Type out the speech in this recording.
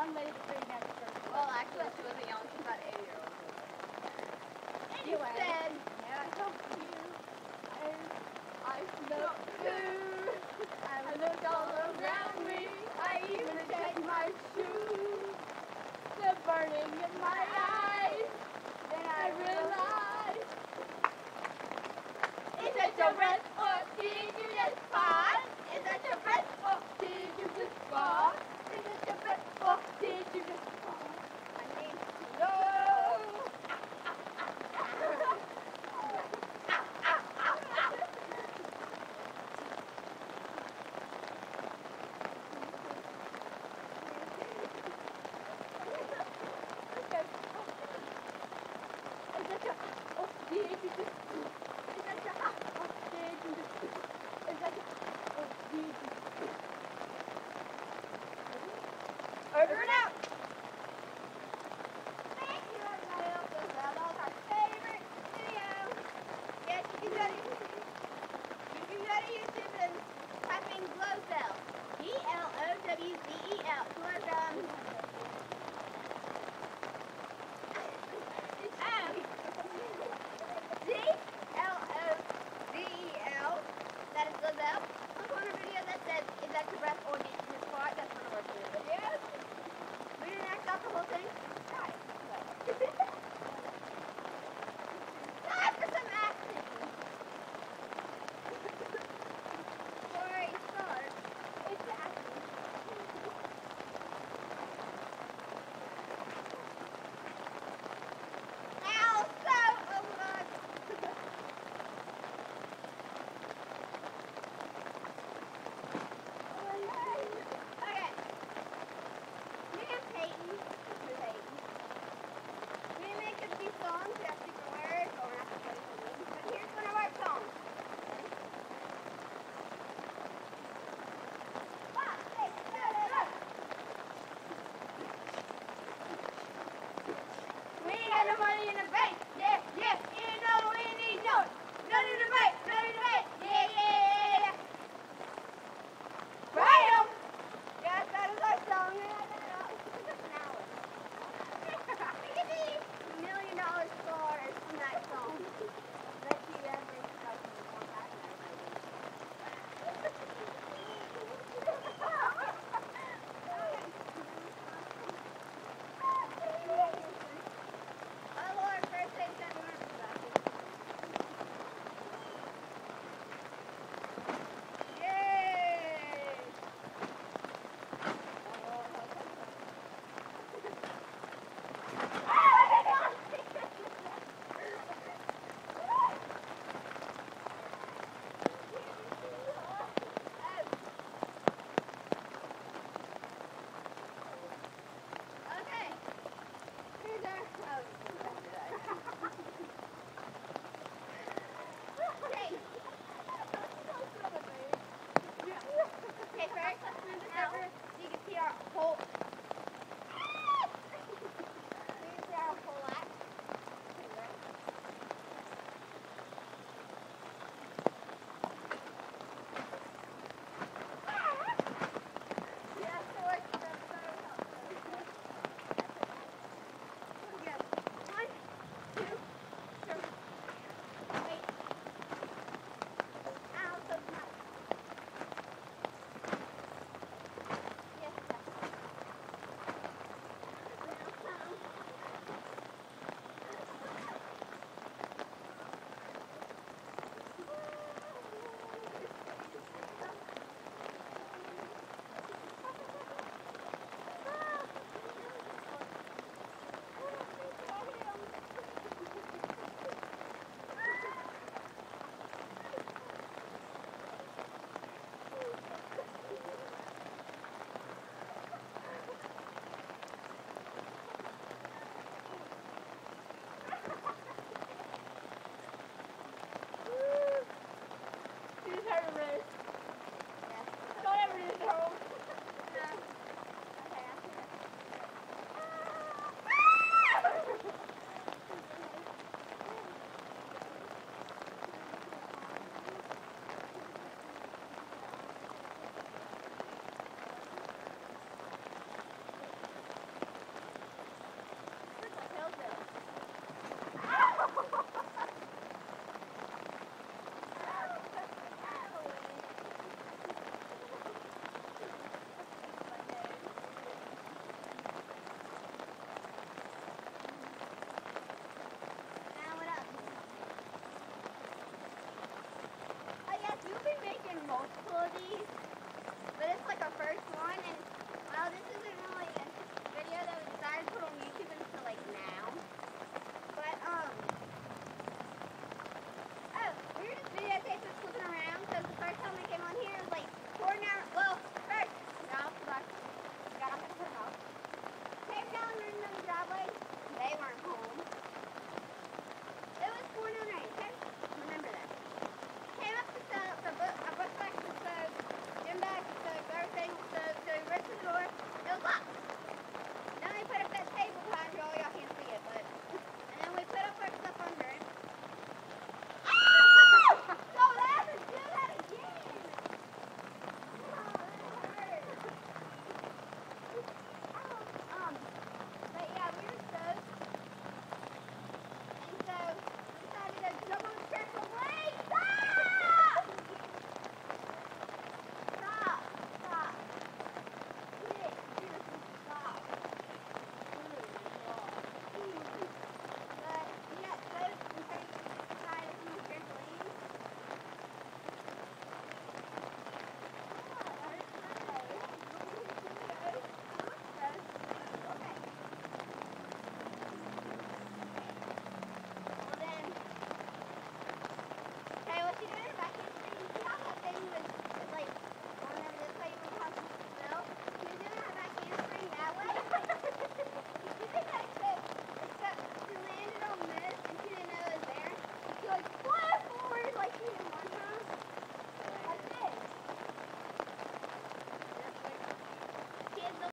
young lady sitting next to her. Well, actually, she wasn't young. She's about 80 years old. Anyway. She said, Yeah, I told you. I looked too. I looked all around me. I even checked my shoes. The burning in my eyes. Then I realized. Is that your breath or did you just fart? Is that your breath or did you just fart? Is that your breath or did you just fart? I need to know. Order it out! Thank you, everybody. This is our favorite video. Yes, you can go to YouTube and type in Glowzel. Glowzel. Glowzel. That is Glowzel. Look on a video that says, is that your breath or did you just fart? That's one of our videos. We didn't act out the whole thing. Time for some acting. Before I start, it's acting. Ow, so overlooked. Okay. Me and Peyton. We make a few songs. We have different words, or we're not going to play them. But here's one of our songs. 5, 6, 7, 8. We ain't got no money in